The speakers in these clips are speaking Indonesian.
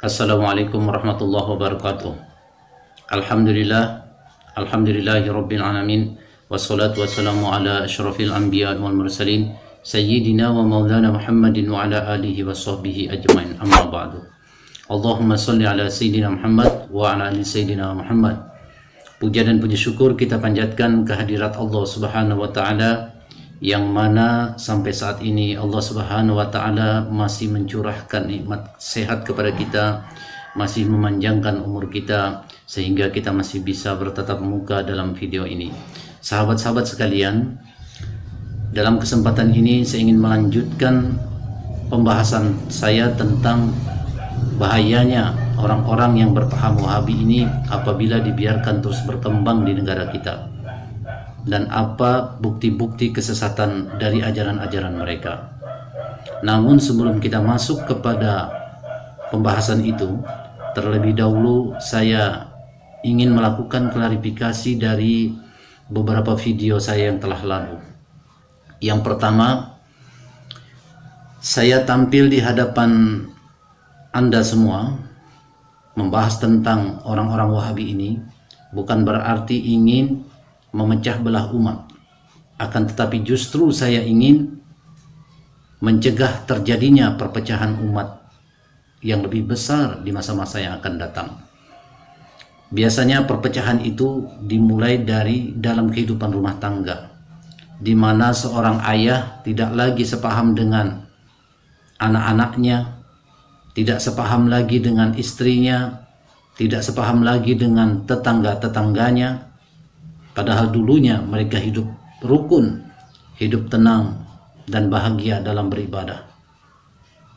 Assalamualaikum warahmatullahi wabarakatuh. Alhamdulillahi rabbil alamin. Wassalatu wassalamu ala asyrafil anbiya wal mursalin sayyidina wa maulana Muhammadin wa ala alihi wa sahbihi ajmain. Amma ba'du. Allahumma salli ala sayyidina Muhammad wa ala ali sayyidina Muhammad. Puja dan puji syukur kita panjatkan kehadirat Allah Subhanahu wa taala, yang mana sampai saat ini Allah Subhanahu wa taala masih mencurahkan nikmat sehat kepada kita, masih memanjangkan umur kita sehingga kita masih bisa bertatap muka dalam video ini. Sahabat-sahabat sekalian, dalam kesempatan ini saya ingin melanjutkan pembahasan saya tentang bahayanya orang-orang yang berpaham Wahabi ini apabila dibiarkan terus berkembang di negara kita, dan apa bukti-bukti kesesatan dari ajaran-ajaran mereka. Namun sebelum kita masuk kepada pembahasan itu, terlebih dahulu saya ingin melakukan klarifikasi dari beberapa video saya yang telah lalu. Yang pertama, saya tampil di hadapan Anda semua membahas tentang orang-orang Wahabi ini bukan berarti ingin memecah belah umat, akan tetapi justru saya ingin mencegah terjadinya perpecahan umat yang lebih besar di masa-masa yang akan datang. Biasanya perpecahan itu dimulai dari dalam kehidupan rumah tangga, di mana seorang ayah tidak lagi sepaham dengan anak-anaknya, tidak sepaham lagi dengan istrinya, tidak sepaham lagi dengan tetangga-tetangganya. Padahal dulunya mereka hidup rukun, hidup tenang dan bahagia dalam beribadah.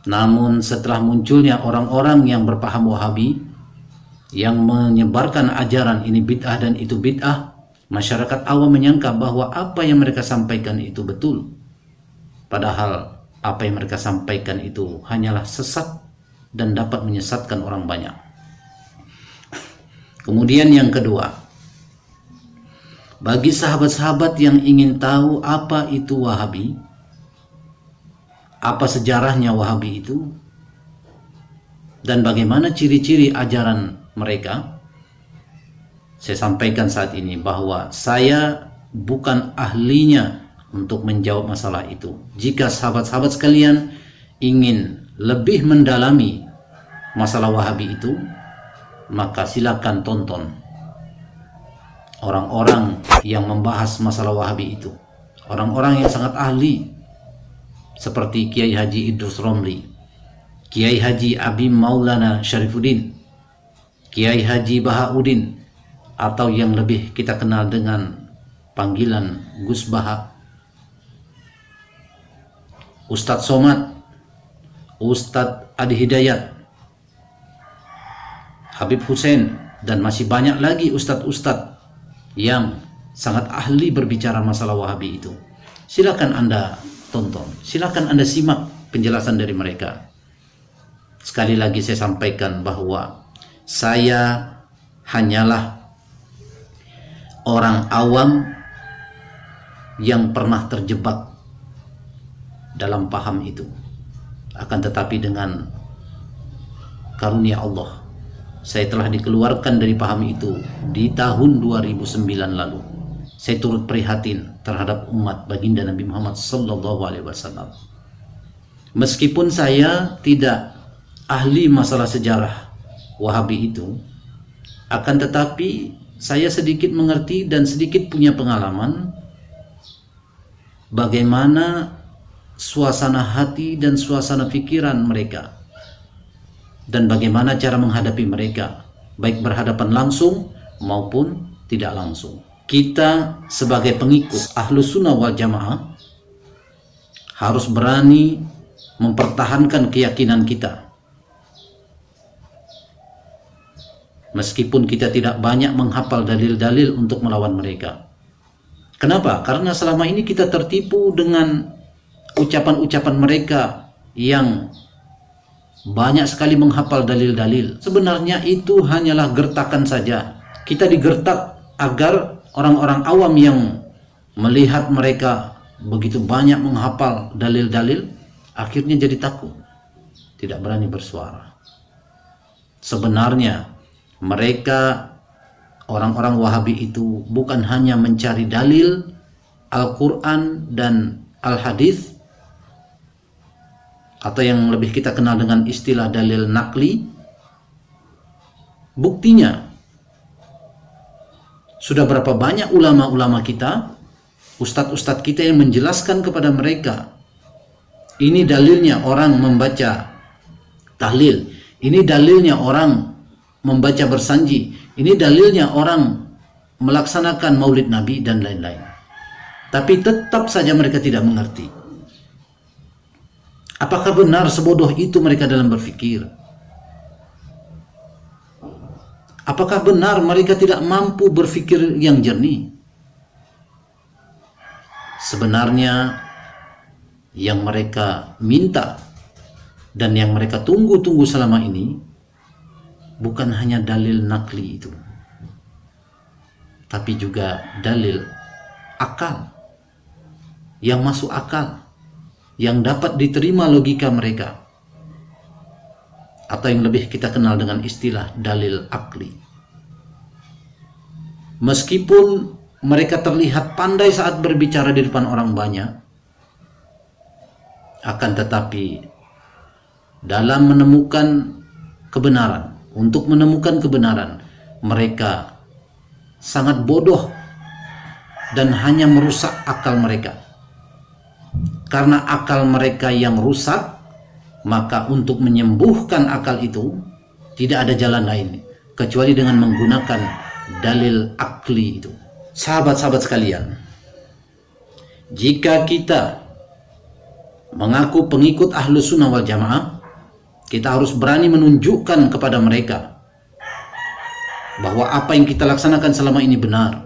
Namun setelah munculnya orang-orang yang berpaham Wahabi, yang menyebarkan ajaran ini bid'ah dan itu bid'ah, masyarakat awam menyangka bahwa apa yang mereka sampaikan itu betul. Padahal apa yang mereka sampaikan itu hanyalah sesat dan dapat menyesatkan orang banyak. Kemudian yang kedua, bagi sahabat-sahabat yang ingin tahu apa itu Wahabi, apa sejarahnya Wahabi itu, dan bagaimana ciri-ciri ajaran mereka, saya sampaikan saat ini bahwa saya bukan ahlinya untuk menjawab masalah itu. Jika sahabat-sahabat sekalian ingin lebih mendalami masalah Wahabi itu, maka silakan tonton orang-orang yang membahas masalah Wahabi itu, orang-orang yang sangat ahli seperti Kiai Haji Idrus Romli, Kiai Haji Abi Maulana Syarifuddin, Kiai Haji Bahauddin, atau yang lebih kita kenal dengan panggilan Gus Baha, Ustadz Somad, Ustadz Adi Hidayat, Habib Hussein, dan masih banyak lagi ustadz-ustadz yang sangat ahli berbicara masalah Wahabi itu. Silakan Anda tonton, silakan Anda simak penjelasan dari mereka. Sekali lagi saya sampaikan bahwa saya hanyalah orang awam yang pernah terjebak dalam paham itu. Akan tetapi dengan karunia Allah, saya telah dikeluarkan dari paham itu di tahun 2009 lalu. Saya turut prihatin terhadap umat baginda Nabi Muhammad SAW. Meskipun saya tidak ahli masalah sejarah Wahabi itu, akan tetapi saya sedikit mengerti dan sedikit punya pengalaman bagaimana suasana hati dan suasana pikiran mereka, dan bagaimana cara menghadapi mereka, baik berhadapan langsung maupun tidak langsung. Kita sebagai pengikut Ahlus Sunnah wal Jamaah harus berani mempertahankan keyakinan kita, meskipun kita tidak banyak menghafal dalil-dalil untuk melawan mereka. Kenapa? Karena selama ini kita tertipu dengan ucapan-ucapan mereka yang banyak sekali menghafal dalil-dalil. Sebenarnya itu hanyalah gertakan saja. Kita digertak agar orang-orang awam yang melihat mereka begitu banyak menghafal dalil-dalil, akhirnya jadi takut, tidak berani bersuara. sebenarnya mereka orang-orang Wahabi itu bukan hanya mencari dalil Al-Quran dan Al-Hadis, atau yang lebih kita kenal dengan istilah dalil nakli. Buktinya, sudah berapa banyak ulama-ulama kita, ustadz-ustadz kita yang menjelaskan kepada mereka, ini dalilnya orang membaca tahlil, ini dalilnya orang membaca bersanji, ini dalilnya orang melaksanakan maulid Nabi dan lain-lain. Tapi tetap saja mereka tidak mengerti. Apakah benar sebodoh itu mereka dalam berfikir? Apakah benar mereka tidak mampu berfikir yang jernih? Sebenarnya yang mereka minta dan yang mereka tunggu-tunggu selama ini bukan hanya dalil nakli itu, tapi juga dalil akal, yang masuk akal, yang dapat diterima logika mereka, atau yang lebih kita kenal dengan istilah dalil akli. Meskipun mereka terlihat pandai saat berbicara di depan orang banyak, akan tetapi dalam menemukan kebenaran, untuk menemukan kebenaran, mereka sangat bodoh dan hanya merusak akal mereka. Karena akal mereka yang rusak, maka untuk menyembuhkan akal itu tidak ada jalan lain kecuali dengan menggunakan dalil akli itu. Sahabat-sahabat sekalian, jika kita mengaku pengikut Ahlus Sunnah wal Jamaah, kita harus berani menunjukkan kepada mereka bahwa apa yang kita laksanakan selama ini benar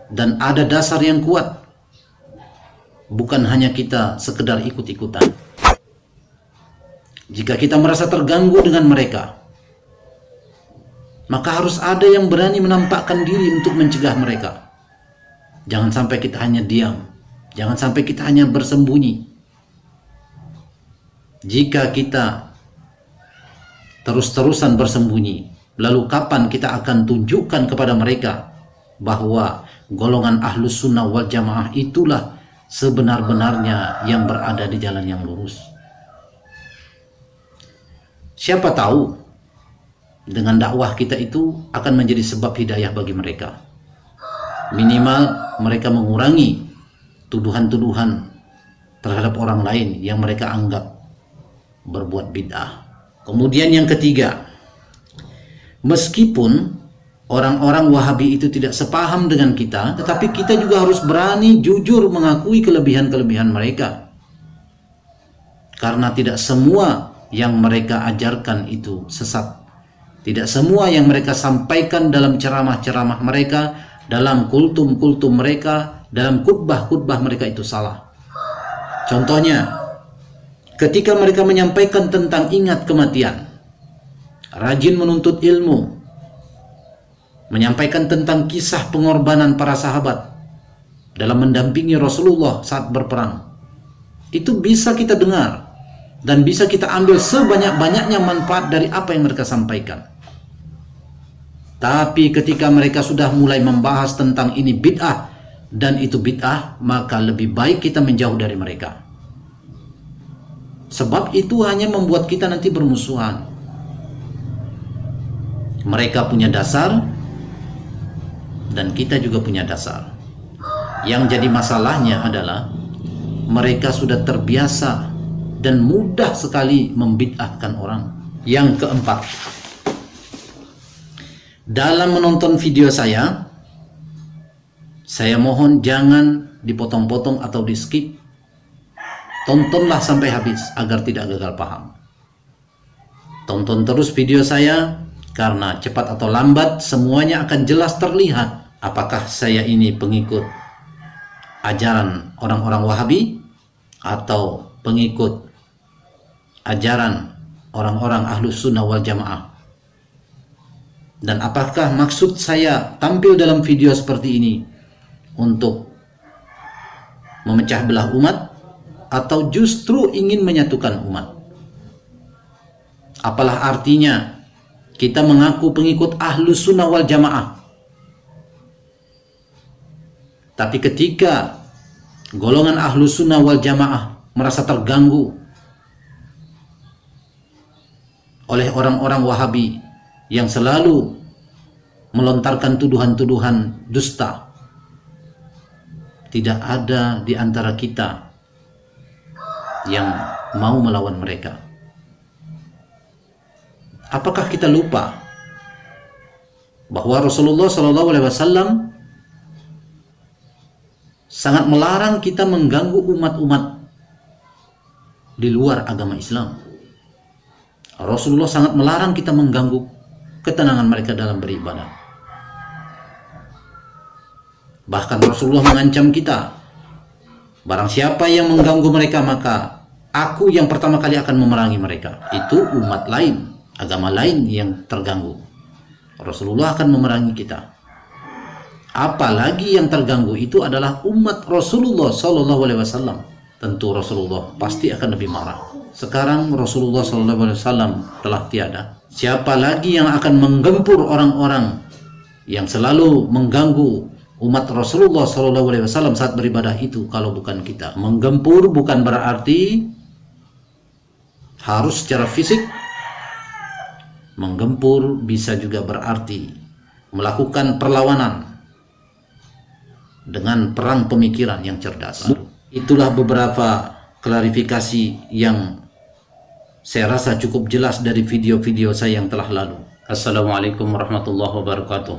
dan ada dasar yang kuat, bukan hanya kita sekedar ikut-ikutan. Jika kita merasa terganggu dengan mereka, maka harus ada yang berani menampakkan diri untuk mencegah mereka. Jangan sampai kita hanya diam, jangan sampai kita hanya bersembunyi. Jika kita terus-terusan bersembunyi, lalu kapan kita akan tunjukkan kepada mereka bahwa golongan Ahlus Sunnah wal Jamaah itulah sebenar-benarnya yang berada di jalan yang lurus? Siapa tahu dengan dakwah kita itu akan menjadi sebab hidayah bagi mereka. Minimal mereka mengurangi tuduhan-tuduhan terhadap orang lain yang mereka anggap berbuat bid'ah. Kemudian yang ketiga, meskipun orang-orang Wahabi itu tidak sepaham dengan kita, tetapi kita juga harus berani jujur mengakui kelebihan-kelebihan mereka. Karena tidak semua yang mereka ajarkan itu sesat. Tidak semua yang mereka sampaikan dalam ceramah-ceramah mereka, dalam kultum-kultum mereka, dalam khutbah-khutbah mereka itu salah. Contohnya, ketika mereka menyampaikan tentang ingat kematian, rajin menuntut ilmu, menyampaikan tentang kisah pengorbanan para sahabat dalam mendampingi Rasulullah saat berperang, itu bisa kita dengar dan bisa kita ambil sebanyak-banyaknya manfaat dari apa yang mereka sampaikan. Tapi ketika mereka sudah mulai membahas tentang ini bid'ah dan itu bid'ah, maka lebih baik kita menjauh dari mereka. Sebab itu hanya membuat kita nanti bermusuhan. Mereka punya dasar dan kita juga punya dasar. Yang jadi masalahnya adalah mereka sudah terbiasa dan mudah sekali membid'ahkan orang. Yang keempat, dalam menonton video saya mohon jangan dipotong-potong atau di skip. Tontonlah sampai habis agar tidak gagal paham. Tonton terus video saya, karena cepat atau lambat semuanya akan jelas terlihat apakah saya ini pengikut ajaran orang-orang Wahabi atau pengikut ajaran orang-orang Ahlus Sunnah wal Jamaah. Dan apakah maksud saya tampil dalam video seperti ini untuk memecah belah umat atau justru ingin menyatukan umat? Apalah artinya kita mengaku pengikut Ahlus Sunnah wal Jamaah. Tapi ketika golongan Ahlus Sunnah wal Jamaah merasa terganggu oleh orang-orang Wahabi yang selalu melontarkan tuduhan-tuduhan dusta, tidak ada di antara kita yang mau melawan mereka. Apakah kita lupa bahwa Rasulullah SAW sangat melarang kita mengganggu umat-umat di luar agama Islam? Rasulullah sangat melarang kita mengganggu ketenangan mereka dalam beribadah. Bahkan Rasulullah mengancam kita, barang siapa yang mengganggu mereka maka aku yang pertama kali akan memerangi mereka. Itu umat lain, agama lain yang terganggu, Rasulullah akan memerangi kita. Apalagi yang terganggu itu adalah umat Rasulullah SAW. Tentu Rasulullah pasti akan lebih marah. Sekarang Rasulullah SAW telah tiada. Siapa lagi yang akan menggempur orang-orang yang selalu mengganggu umat Rasulullah SAW saat beribadah itu kalau bukan kita? Menggempur bukan berarti harus secara fisik. Menggempur bisa juga berarti melakukan perlawanan dengan perang pemikiran yang cerdas. Itulah beberapa klarifikasi yang saya rasa cukup jelas dari video-video saya yang telah lalu. Assalamualaikum warahmatullahi wabarakatuh.